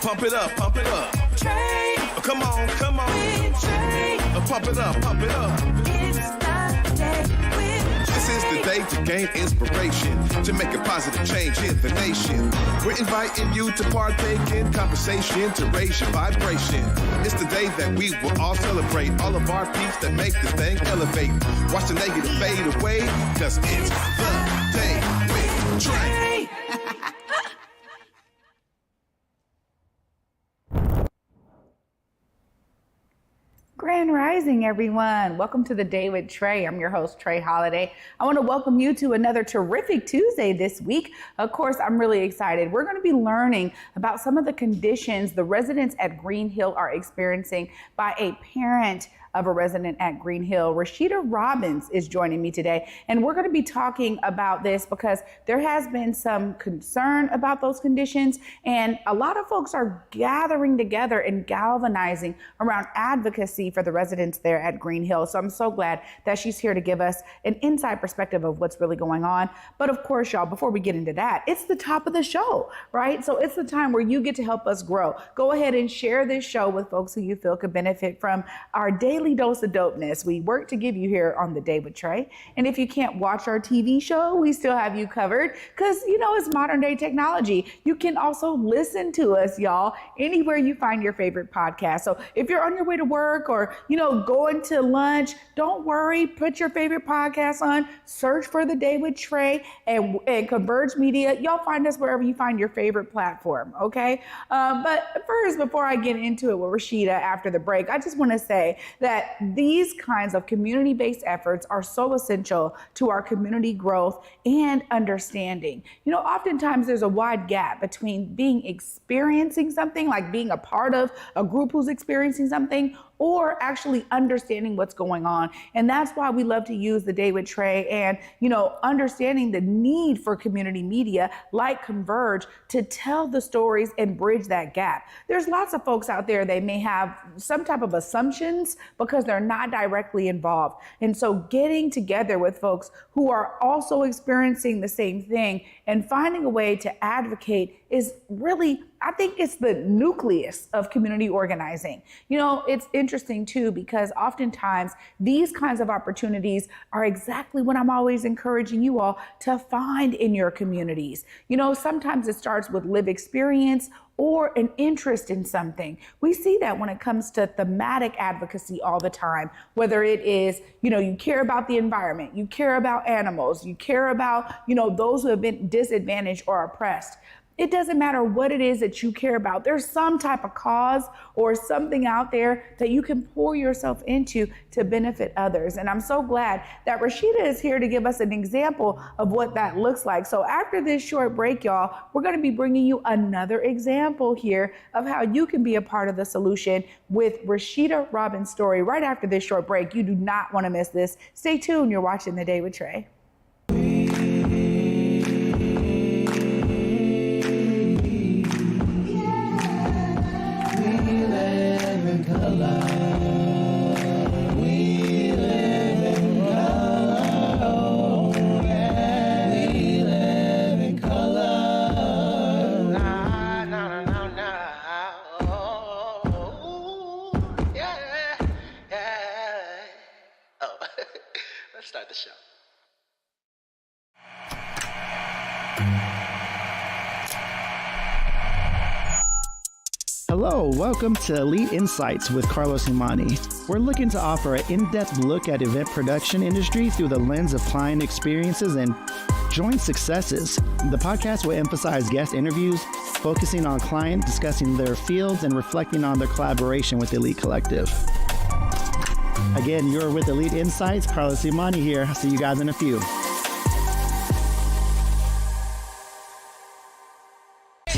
Pump it up, pump it up. Trae. Oh, come on, come on. With Trae. Pump it up, pump it up. It's the day with This is the day to gain inspiration, to make a positive change in the nation. We're inviting you to partake in conversation, to raise your vibration. It's the day that we will all celebrate all of our peeps that make this thing elevate. Watch the negative fade away, cause it's the day with Trae. Grand Rising, everyone. Welcome to the Day with Trae. I'm your host, Trae Holiday. I want to welcome you to another terrific Tuesday this week. Of course, I'm really excited. We're going to be learning about some of the conditions the residents at Greenhill are experiencing by a parent of a resident at Greenhill. Rashida Robbins is joining me today, and we're going to be talking about this because there has been some concern about those conditions, and a lot of folks are gathering together and galvanizing around advocacy for the residents there at Greenhill. So I'm so glad that she's here to give us an inside perspective of what's really going on. But of course, y'all, before we get into that, it's the top of the show, right? So it's the time where you get to help us grow. Go ahead and share this show with folks who you feel could benefit from our daily dose of dopeness we work to give you here on the Day with Trae. And if you can't watch our TV show, we still have you covered because, you know, it's modern day technology. You can also listen to us, y'all, anywhere you find your favorite podcast. So if you're on your way to work or, you know, going to lunch, don't worry, put your favorite podcast on, search for the Day with Trae and Converge Media. Y'all find us wherever you find your favorite platform, okay? But first, before I get into it with Rashida after the break, I just want to say that these kinds of community-based efforts are so essential to our community growth and understanding. You know, oftentimes there's a wide gap between experiencing something, like being a part of a group who's experiencing something, or actually understanding what's going on. And that's why we love to use the Day with Trae and, you know, understanding the need for community media like Converge to tell the stories and bridge that gap. There's lots of folks out there, they may have some type of assumptions because they're not directly involved. And so getting together with folks who are also experiencing the same thing and finding a way to advocate is really, I think it's the nucleus of community organizing. You know, it's interesting too, because oftentimes these kinds of opportunities are exactly what I'm always encouraging you all to find in your communities. You know, sometimes it starts with lived experience or an interest in something. We see that when it comes to thematic advocacy all the time, whether it is, you know, you care about the environment, you care about animals, you care about, you know, those who have been disadvantaged or oppressed. It doesn't matter what it is that you care about. There's some type of cause or something out there that you can pour yourself into to benefit others. And I'm so glad that Rashida is here to give us an example of what that looks like. So after this short break, y'all, we're going to be bringing you another example here of how you can be a part of the solution with Rashida Robbins' story right after this short break. You do not want to miss this. Stay tuned. You're watching The Day with Trae. Start the show. Hello, welcome to Elite Insights with Carlos Imani. We're looking to offer an in-depth look at event production industry through the lens of client experiences and joint successes. The podcast will emphasize guest interviews, focusing on client, discussing their fields, and reflecting on their collaboration with Elite Collective. Again, you're with Elite Insights. Carlos Imani here. I'll see you guys in a few.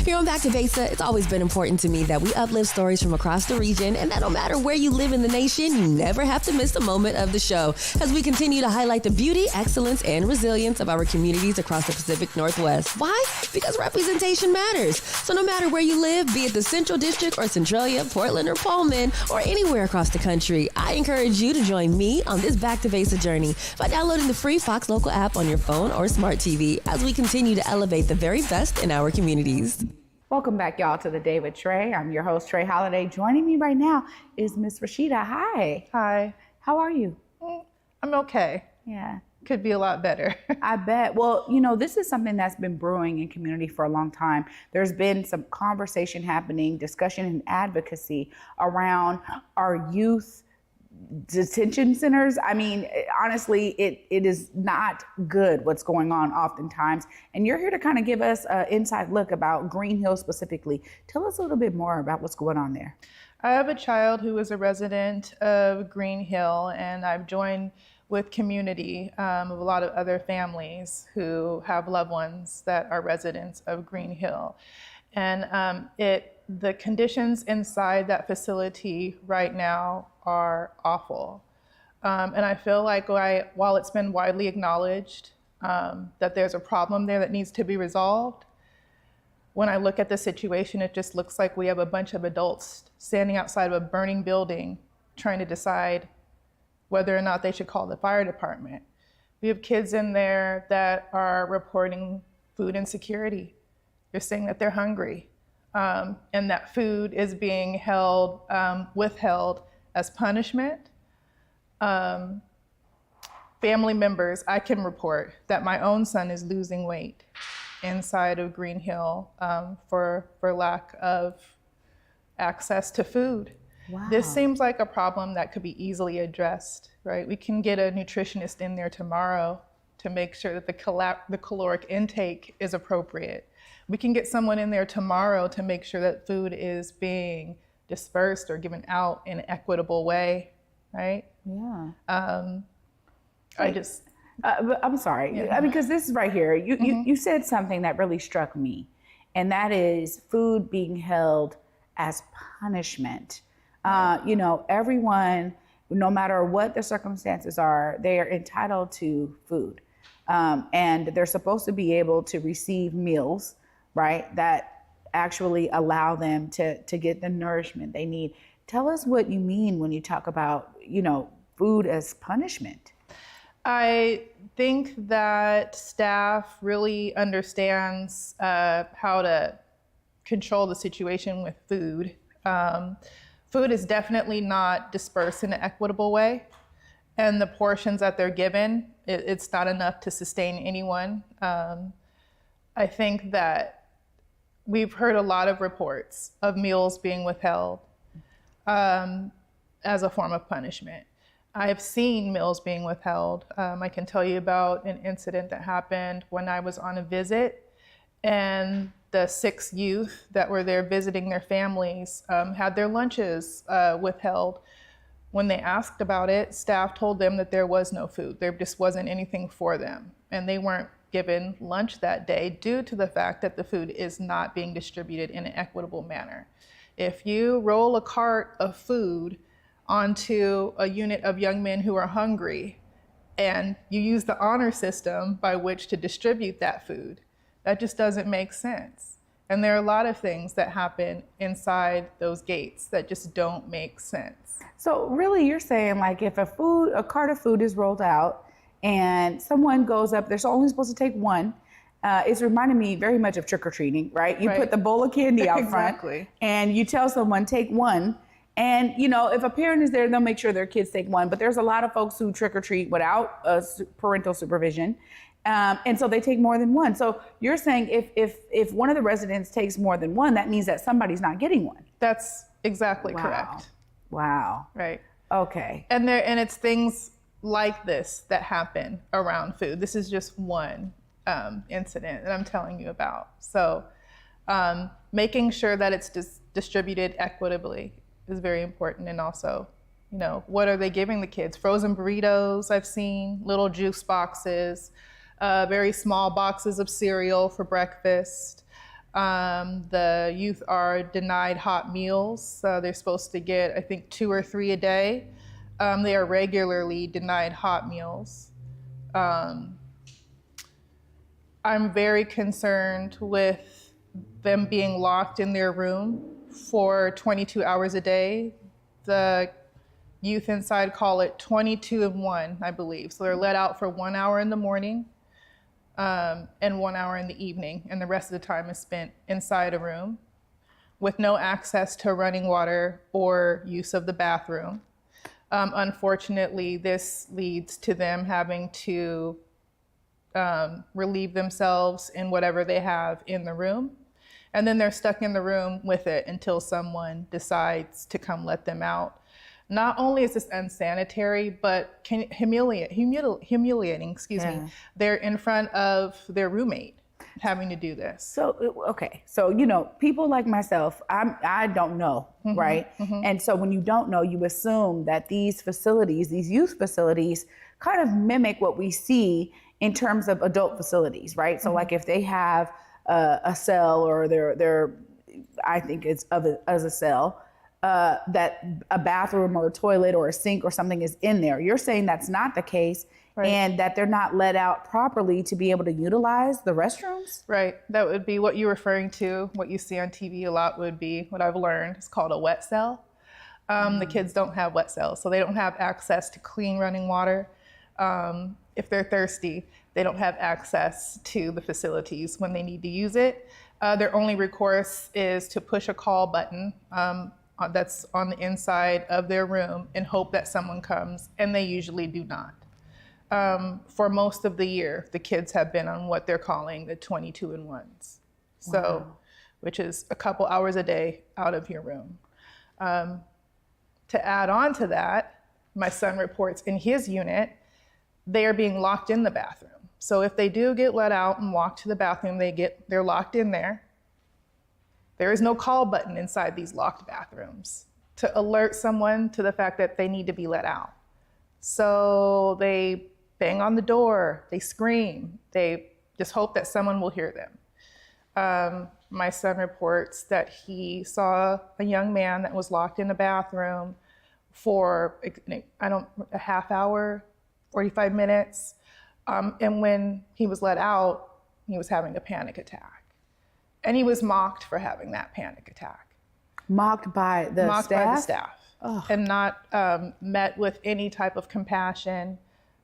Here on Back to Vesa, it's always been important to me that we uplift stories from across the region, and that no matter where you live in the nation, you never have to miss a moment of the show as we continue to highlight the beauty, excellence, and resilience of our communities across the Pacific Northwest. Why? Because representation matters. So no matter where you live, be it the Central District or Centralia, Portland or Pullman, or anywhere across the country, I encourage you to join me on this Back to Vesa journey by downloading the free Fox Local app on your phone or smart TV as we continue to elevate the very best in our communities. Welcome back, y'all, to the Day with Trae. I'm your host, Trae Holiday. Joining me right now is Miss Rashida. Hi. Hi. How are you? I'm okay. Yeah. Could be a lot better. I bet. Well, you know, this is something that's been brewing in community for a long time. There's been some conversation happening, discussion and advocacy around our youth detention centers. I mean, honestly, it is not good what's going on oftentimes. And you're here to kind of give us an inside look about Greenhill specifically. Tell us a little bit more about what's going on there. I have a child who is a resident of Greenhill, and I've joined with community of a lot of other families who have loved ones that are residents of Greenhill. And the conditions inside that facility right now are awful. And I feel like while it's been widely acknowledged that there's a problem there that needs to be resolved, when I look at the situation, it just looks like we have a bunch of adults standing outside of a burning building trying to decide whether or not they should call the fire department. We have kids in there that are reporting food insecurity. They're saying that they're hungry, and that food is being withheld as punishment. Family members, I can report that my own son is losing weight inside of Greenhill for lack of access to food. Wow. This seems like a problem that could be easily addressed, right? We can get a nutritionist in there tomorrow to make sure that the caloric intake is appropriate. We can get someone in there tomorrow to make sure that food is being dispersed or given out in an equitable way, right? Yeah. I'm sorry. Yeah. I mean, because this is right here. You said something that really struck me, and that is food being held as punishment. You know, everyone, no matter what the circumstances are, they are entitled to food. And they're supposed to be able to receive meals, right, that actually allow them to get the nourishment they need. Tell us what you mean when you talk about, you know, food as punishment. I think that staff really understands how to control the situation with food. Food is definitely not dispersed in an equitable way, and the portions that they're given, it's not enough to sustain anyone. I think that we've heard a lot of reports of meals being withheld as a form of punishment. I have seen meals being withheld. I can tell you about an incident that happened when I was on a visit, and the 6 youth that were there visiting their families had their lunches withheld. When they asked about it, staff told them that there was no food. There just wasn't anything for them. And they weren't given lunch that day due to the fact that the food is not being distributed in an equitable manner. If you roll a cart of food onto a unit of young men who are hungry, and you use the honor system by which to distribute that food, that just doesn't make sense. And there are a lot of things that happen inside those gates that just don't make sense. So really you're saying, like, if a cart of food is rolled out and someone goes up, they're only supposed to take one. It's reminding me very much of trick-or-treating, right? You Right. put the bowl of candy out front Exactly. and you tell someone, take one. And, you know, if a parent is there, they'll make sure their kids take one. But there's a lot of folks who trick-or-treat without parental supervision. And so they take more than one. So you're saying if one of the residents takes more than one, that means that somebody's not getting one. That's exactly Wow. correct. Wow. Right. Okay. And it's things like this that happen around food. This is just one incident that I'm telling you about. So making sure that it's distributed equitably is very important. And also, you know, what are they giving the kids? Frozen burritos I've seen, little juice boxes, very small boxes of cereal for breakfast. The youth are denied hot meals. They're supposed to get, I think, 2 or 3 a day. They are regularly denied hot meals. I'm very concerned with them being locked in their room for 22 hours a day. The youth inside call it 22 in 1, I believe. So they're let out for 1 hour in the morning, and 1 hour in the evening, and the rest of the time is spent inside a room with no access to running water or use of the bathroom. Unfortunately, this leads to them having to relieve themselves in whatever they have in the room. And then they're stuck in the room with it until someone decides to come let them out. Not only is this unsanitary, but humiliating, excuse me. They're in front of their roommate having to do this. So, okay. So, people like myself, I don't know, right? And so when you don't know, you assume that these facilities, these youth facilities, kind of mimic what we see in terms of adult facilities, right? So like if they have a cell, or they're I think it's as a cell, that a bathroom or a toilet or a sink or something is in there. You're saying that's not the case, right, and that they're not let out properly to be able to utilize the restrooms? Right. That would be what you're referring to. What you see on TV a lot would be what I've learned. It's called a wet cell. The kids don't have wet cells, so they don't have access to clean running water. If they're thirsty, they don't have access to the facilities when they need to use it. Their only recourse is to push a call button that's on the inside of their room and hope that someone comes, and they usually do not. For most of the year, the kids have been on what they're calling the 22-in-1s. So, which is a couple hours a day out of your room. To add on to that, my son reports in his unit, they are being locked in the bathroom. So if they do get let out and walk to the bathroom, they're locked in there. There is no call button inside these locked bathrooms to alert someone to the fact that they need to be let out. So they bang on the door, they scream, they just hope that someone will hear them. My son reports that he saw a young man that was locked in the bathroom for a half hour, 45 minutes. And when he was let out, he was having a panic attack. And he was mocked for having that panic attack. Mocked by the staff? Ugh. And not met with any type of compassion,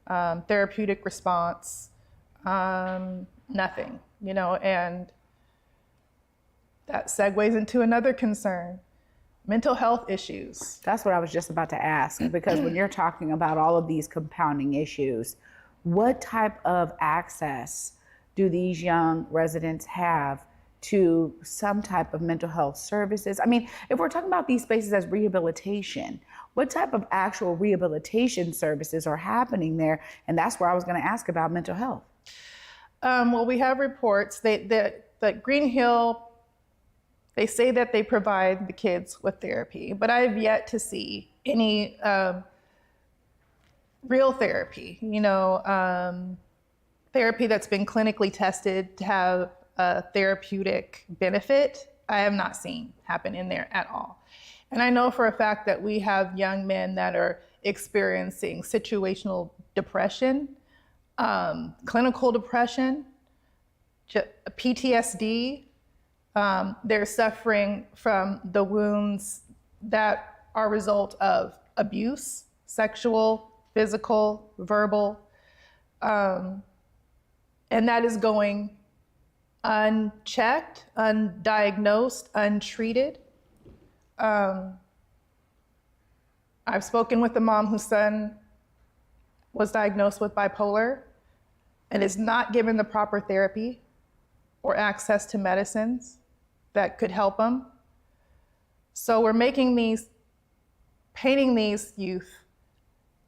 therapeutic response, nothing, and that segues into another concern. Mental health issues. That's what I was just about to ask, because when you're talking about all of these compounding issues, what type of access do these young residents have to some type of mental health services? I mean, if we're talking about these spaces as rehabilitation, what type of actual rehabilitation services are happening there? And that's where I was going to ask about mental health. Well, we have reports that Greenhill, they say that they provide the kids with therapy, but I've yet to see any real therapy, therapy that's been clinically tested to have a therapeutic benefit. I have not seen happen in there at all. And I know for a fact that we have young men that are experiencing situational depression, clinical depression, PTSD. They're suffering from the wounds that are a result of abuse, sexual, physical, verbal, and that is going unchecked, undiagnosed, untreated. I've spoken with a mom whose son was diagnosed with bipolar and is not given the proper therapy or access to medicines that could help him. So we're painting these youth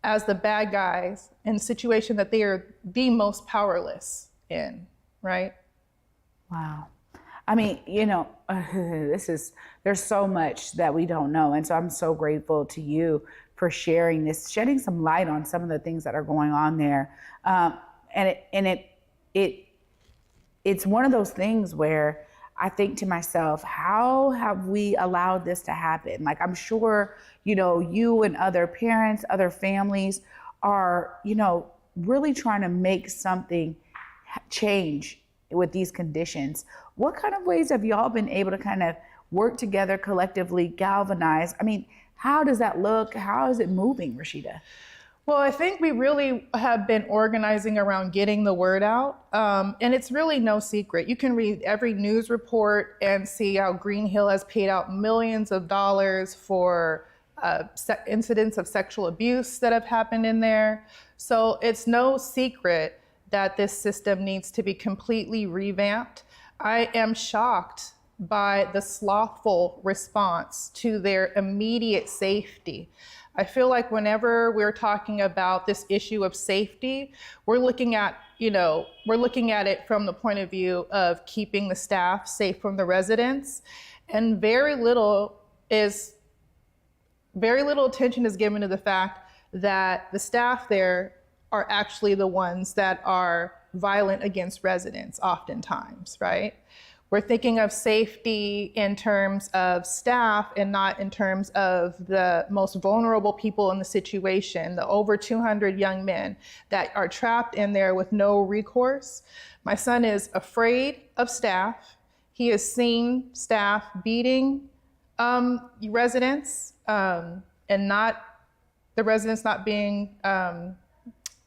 as the bad guys in a situation that they are the most powerless in, right? Wow. I mean, there's so much that we don't know. And so I'm so grateful to you for sharing this, shedding some light on some of the things that are going on there. It's one of those things where I think to myself, how have we allowed this to happen? Like, I'm sure, you and other parents, other families are, really trying to make something change with these conditions. What kind of ways have y'all been able to kind of work together collectively, galvanize? I mean, how does that look? How is it moving, Rashida? Well, I think we really have been organizing around getting the word out. And it's really no secret. You can read every news report and see how Greenhill has paid out millions of dollars for incidents of sexual abuse that have happened in there. So it's no secret that this system needs to be completely revamped. I am shocked by the slothful response to their immediate safety. I feel like whenever we're talking about this issue of safety, we're looking at it from the point of view of keeping the staff safe from the residents, and very little attention is given to the fact that the staff there are actually the ones that are violent against residents oftentimes, right? We're thinking of safety in terms of staff and not in terms of the most vulnerable people in the situation, the over 200 young men that are trapped in there with no recourse. My son is afraid of staff. He has seen staff beating residents and the residents not being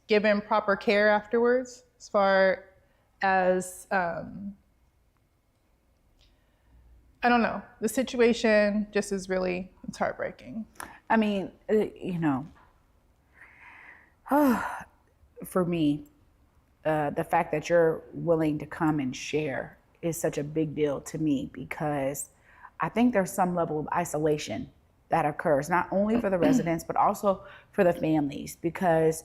given proper care afterwards, as far as I don't know. The situation just is really, it's heartbreaking. I mean, for me, the fact that you're willing to come and share is such a big deal to me, because I think there's some level of isolation that occurs, not only for the residents, but also for the families, because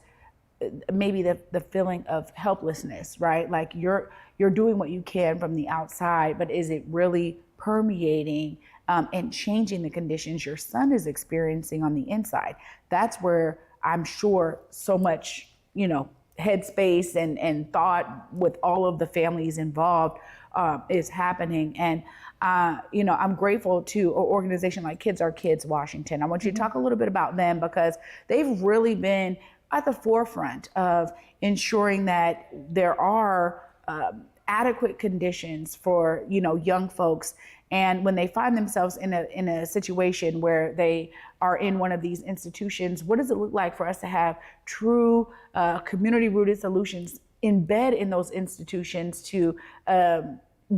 maybe the feeling of helplessness, right? Like you're doing what you can from the outside, but is it really permeating and changing the conditions your son is experiencing on the inside? That's where I'm sure so much, headspace and thought with all of the families involved is happening. And, I'm grateful to an organization like Kids Are Kids Washington. I want you to talk a little bit about them, because they've really been at the forefront of ensuring that there are adequate conditions for, young folks. And when they find themselves in a situation where they are in one of these institutions, what does it look like for us to have true community-rooted solutions embed in those institutions to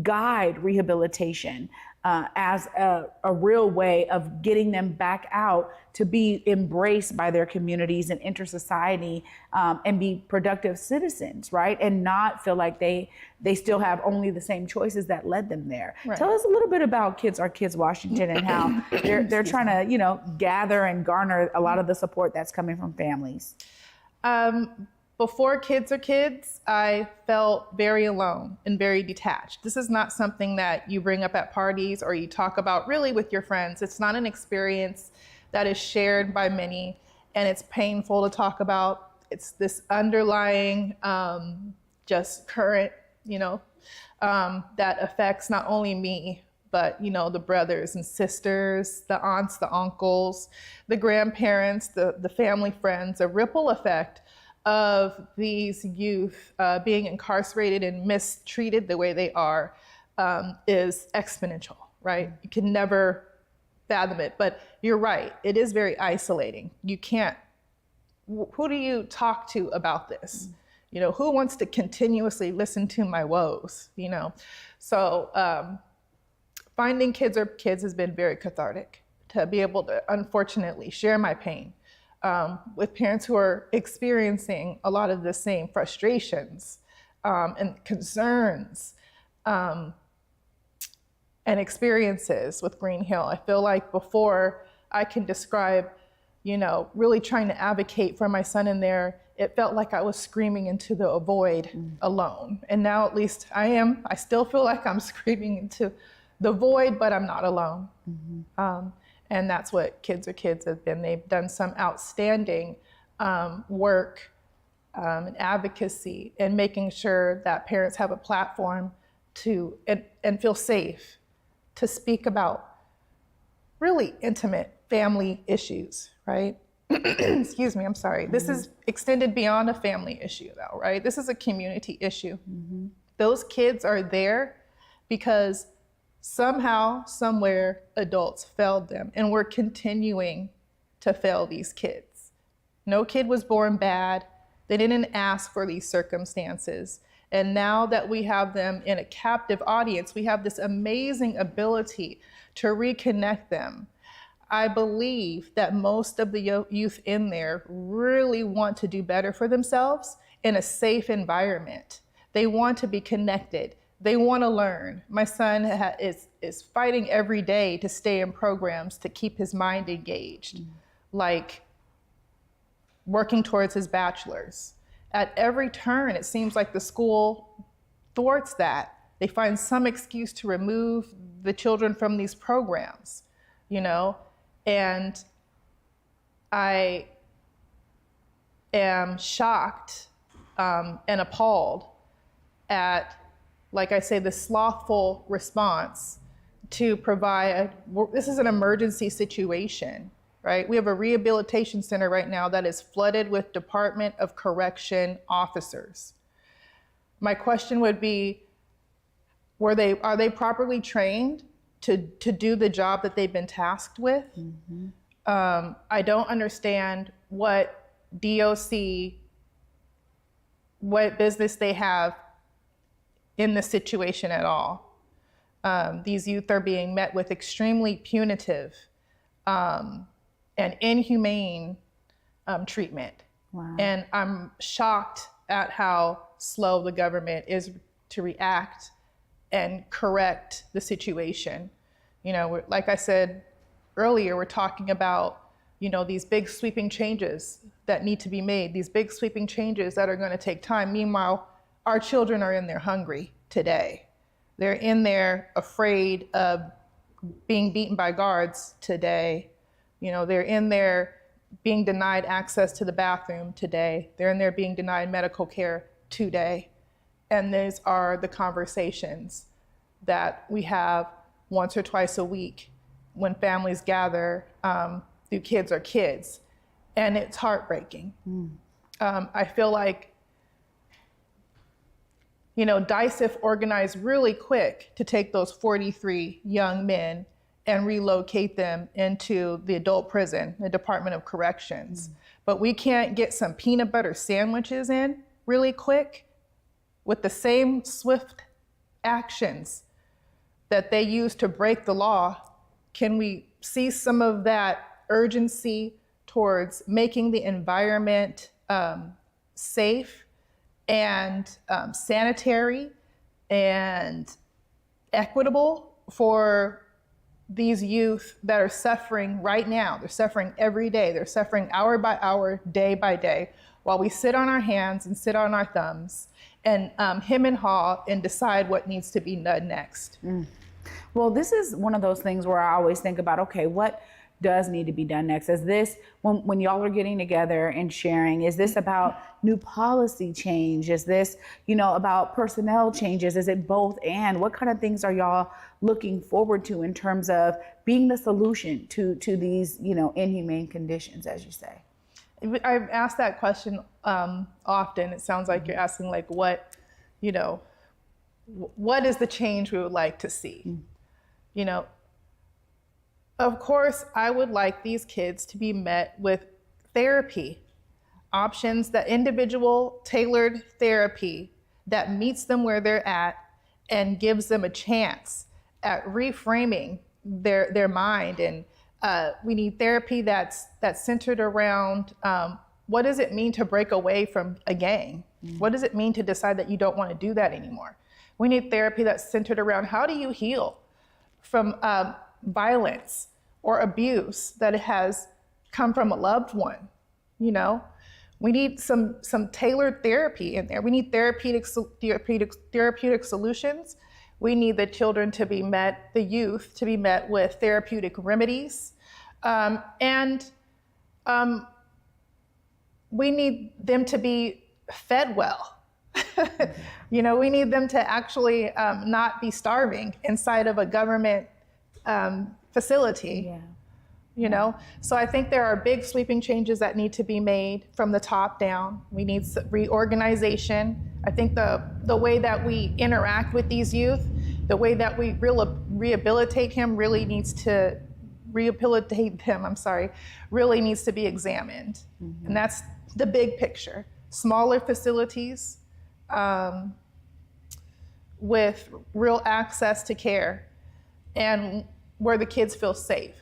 guide rehabilitation as a real way of getting them back out to be embraced by their communities and enter society and be productive citizens, right? And not feel like they still have only the same choices that led them there. Right. Tell us a little bit about Kids Are Kids Washington and how they're trying to, gather and garner a lot of the support that's coming from families. Before Kids Are Kids, I felt very alone and very detached. This is not something that you bring up at parties or you talk about really with your friends. It's not an experience that is shared by many, and it's painful to talk about. It's this underlying, just current, that affects not only me, but, the brothers and sisters, the aunts, the uncles, the grandparents, the family friends, a ripple effect of these youth being incarcerated and mistreated the way they are is exponential, right? You can never fathom it, but you're right. It is very isolating. You can't, who do you talk to about this? Who wants to continuously listen to my woes, So finding Kids Are Kids has been very cathartic, to be able to, unfortunately, share my pain with parents who are experiencing a lot of the same frustrations and concerns and experiences with Greenhill. I feel like before I can describe, really trying to advocate for my son in there, it felt like I was screaming into the void alone. And now at least I still feel like I'm screaming into the void, but I'm not alone. And that's what Kids Are Kids have been. They've done some outstanding work and advocacy and making sure that parents have a platform to and feel safe to speak about really intimate family issues, right? Excuse me, I'm sorry. This is extended beyond a family issue though, right? This is a community issue. Those kids are there because somehow, somewhere, adults failed them, and we're continuing to fail these kids. No kid was born bad. They didn't ask for these circumstances. And now that we have them in a captive audience, we have this amazing ability to reconnect them. I believe that most of the youth in there really want to do better for themselves in a safe environment. They want to be connected. They want to learn. My son is fighting every day to stay in programs to keep his mind engaged, like working towards his bachelor's. At every turn, it seems like the school thwarts that. They find some excuse to remove the children from these programs, you know? And I am shocked and appalled at, like I say, the slothful response to provide, this is an emergency situation, right? We have a rehabilitation center right now that is flooded with Department of Correction officers. My question would be, are they properly trained to do the job that they've been tasked with? I don't understand what DOC, what business they have in this situation at all. These youth are being met with extremely punitive and inhumane treatment. Wow. And I'm shocked at how slow the government is to react and correct the situation. You know, like I said earlier, we're talking about, you know, these big sweeping changes that need to be made, these big sweeping changes that are going to take time. Meanwhile, our children are in there hungry today. They're in there afraid of being beaten by guards today. You know, they're in there being denied access to the bathroom today. They're in there being denied medical care today. And these are the conversations that we have once or twice a week when families gather through Kids Are Kids. And it's heartbreaking. I feel like, you know, DICEF organized really quick to take those 43 young men and relocate them into the adult prison, the Department of Corrections. But we can't get some peanut butter sandwiches in really quick with the same swift actions that they use to break the law. Can we see some of that urgency towards making the environment safe and sanitary and equitable for these youth that are suffering right now? They're suffering every day. They're suffering hour by hour, day by day, while we sit on our hands and sit on our thumbs and hem and haw and decide what needs to be done next. Well, this is one of those things where I always think about, okay, what does need to be done next? Is this, when y'all are getting together and sharing, is this about new policy change? Is this, you know, about personnel changes? Is it both? And what kind of things are y'all looking forward to in terms of being the solution to these, you know, inhumane conditions, as you say? I've asked that question often. It sounds like you're asking, like, what, you know, what is the change we would like to see? You know, of course, I would like these kids to be met with therapy, options, that individual tailored therapy that meets them where they're at and gives them a chance at reframing their mind. And we need therapy that's centered around what does it mean to break away from a gang? What does it mean to decide that you don't want to do that anymore? We need therapy that's centered around how do you heal from violence or abuse that has come from a loved one. You know, we need some tailored therapy in there. We need therapeutic solutions. We need the children to be met, the youth to be met with therapeutic remedies, and we need them to be fed well. You know, we need them to actually not be starving inside of a government facility. Yeah. You know, so I think there are big sweeping changes that need to be made from the top down. We need reorganization. I think the way that we interact with these youth, the way that we rehabilitate him really needs to rehabilitate them, really needs to be examined. And that's the big picture. Smaller facilities with real access to care and where the kids feel safe.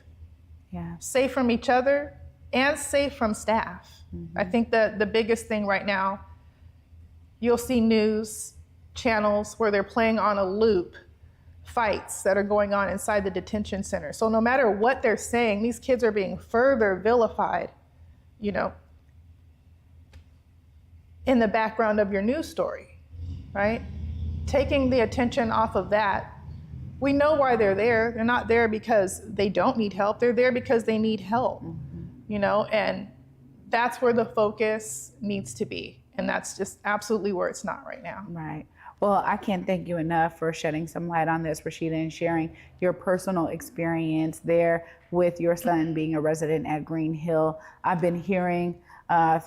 Yeah. Safe from each other and safe from staff. I think that the biggest thing right now, you'll see news channels where they're playing on a loop fights that are going on inside the detention center. So no matter what they're saying, these kids are being further vilified, you know, in the background of your news story, right? Taking the attention off of that. We know why they're there. They're not there because they don't need help. They're there because they need help, you know, and that's where the focus needs to be. And that's just absolutely where it's not right now. Right. Well, I can't thank you enough for shedding some light on this, Rashida, and sharing your personal experience there with your son being a resident at Greenhill. I've been hearing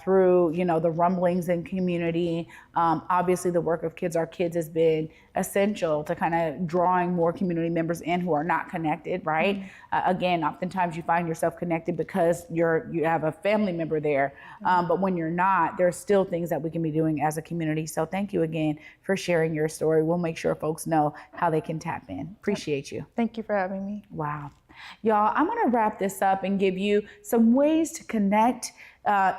through, you know, the rumblings in community. Obviously, the work of Kids Are Kids has been essential to kind of drawing more community members in who are not connected, right? Again, oftentimes you find yourself connected because you have a family member there. But when you're not, there's still things that we can be doing as a community. So thank you again for sharing your story. We'll make sure folks know how they can tap in. Appreciate you. Thank you for having me. Wow. Y'all, I'm going to wrap this up and give you some ways to connect,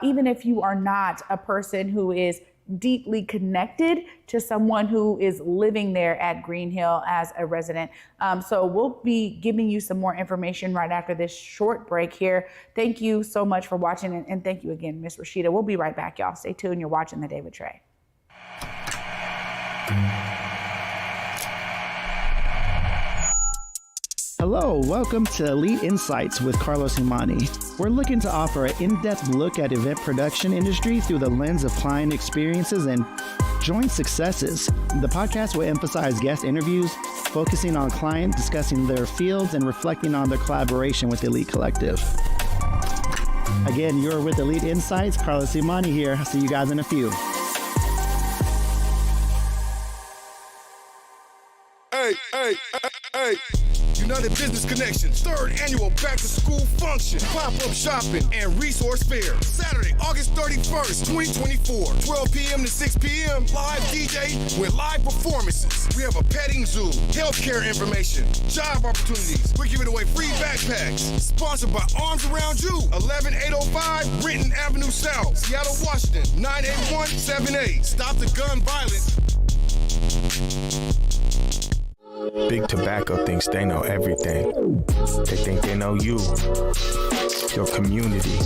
even if you are not a person who is deeply connected to someone who is living there at Greenhill as a resident. So we'll be giving you some more information right after this short break here. Thank you so much for watching, and thank you again, Miss Rashida. We'll be right back, y'all. Stay tuned. You're watching The Day with Trae. Hello, welcome to Elite Insights with Carlos Imani. We're looking to offer an in-depth look at event production industry through the lens of client experiences and joint successes. The podcast will emphasize guest interviews, focusing on clients, discussing their fields, and reflecting on their collaboration with Elite Collective. Again, you're with Elite Insights. Carlos Imani here. I'll see you guys in a few. Hey. United Business Connections, 3rd annual back to school function, pop-up shopping, and resource fair. Saturday, August 31st, 2024, 12 p.m. to 6 p.m. Live DJ with live performances. We have a petting zoo, healthcare information, job opportunities. We're giving away free backpacks. Sponsored by Arms Around You, 11805 Renton Avenue South, Seattle, Washington, 98178. Stop the gun violence. Big Tobacco thinks they know everything. They think they know you, your community,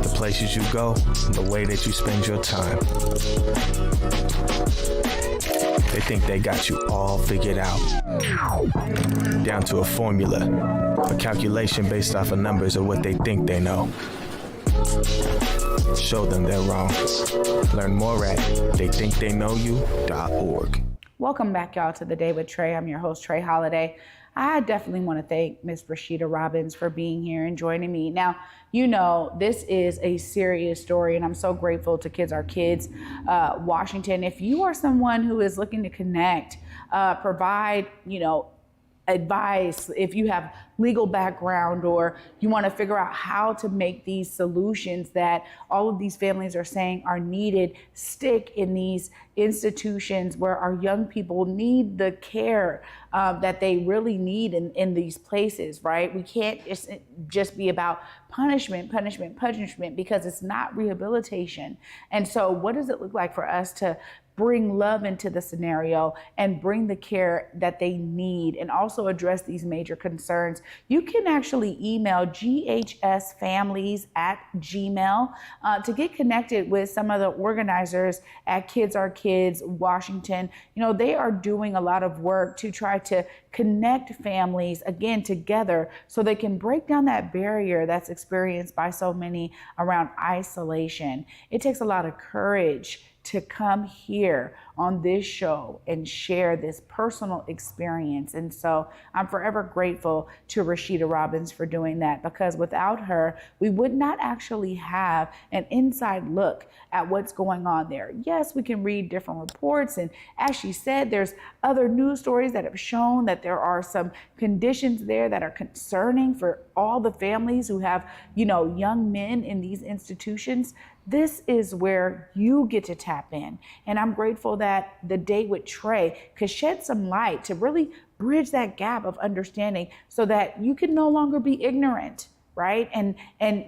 the places you go, the way that you spend your time. They think they got you all figured out, down to a formula, a calculation based off of numbers of what they think they know. Show them they're wrong. Learn more at theythinktheyknowyou.org. Welcome back, y'all, to The Day with Trae. I'm your host, Trae Holiday. I definitely want to thank Miss Rashida Robbins for being here and joining me. Now, you know, this is a serious story, and I'm so grateful to Kids Are Kids Washington. If you are someone who is looking to connect, provide, you know, advice, if you have legal background or you want to figure out how to make these solutions that all of these families are saying are needed stick in these institutions where our young people need the care that they really need in these places, right? We can't just be about punishment, because it's not rehabilitation. And so what does it look like for us to bring love into the scenario and bring the care that they need and also address these major concerns? You can actually email ghsfamilies@gmail to get connected with some of the organizers at Kids Are Kids Washington. You know, they are doing a lot of work to try to connect families again together so they can break down that barrier that's experienced by so many around isolation. It takes a lot of courage to come here on this show and share this personal experience. And so I'm forever grateful to Rashida Robbins for doing that, because without her, we would not actually have an inside look at what's going on there. Yes, we can read different reports. And as she said, there's other news stories that have shown that there are some conditions there that are concerning for all the families who have, young men in these institutions. This is where you get to tap in. And I'm grateful that the Day with Trae could shed some light to really bridge that gap of understanding so that you can no longer be ignorant, right? And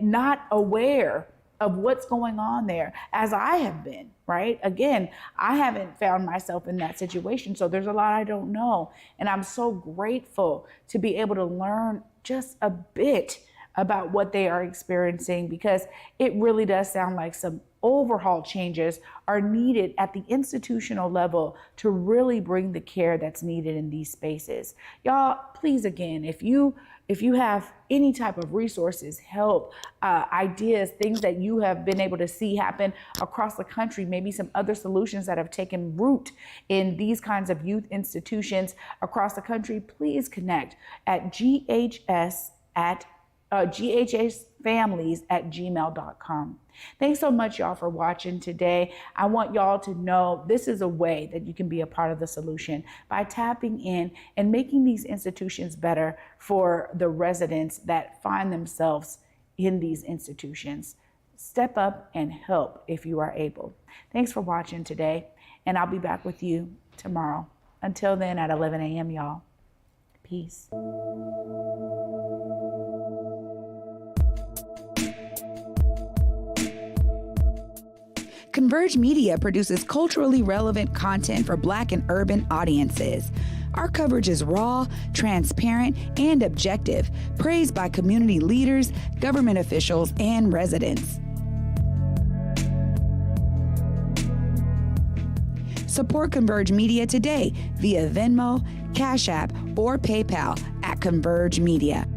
not aware of what's going on there, as I have been, right? Again, I haven't found myself in that situation, so there's a lot I don't know. And I'm so grateful to be able to learn just a bit about what they are experiencing, because it really does sound like some overhaul changes are needed at the institutional level to really bring the care that's needed in these spaces. Y'all, please, again, if you have any type of resources, help, ideas, things that you have been able to see happen across the country, maybe some other solutions that have taken root in these kinds of youth institutions across the country, please connect at ghsfamilies@gmail.com. Thanks so much, y'all, for watching today. I want y'all to know this is a way that you can be a part of the solution by tapping in and making these institutions better for the residents that find themselves in these institutions. Step up and help if you are able. Thanks for watching today, and I'll be back with you tomorrow. Until then, at 11 a.m., y'all. Peace. Converge Media produces culturally relevant content for Black and urban audiences. Our coverage is raw, transparent, and objective, praised by community leaders, government officials, and residents. Support Converge Media today via Venmo, Cash App, or PayPal at Converge Media.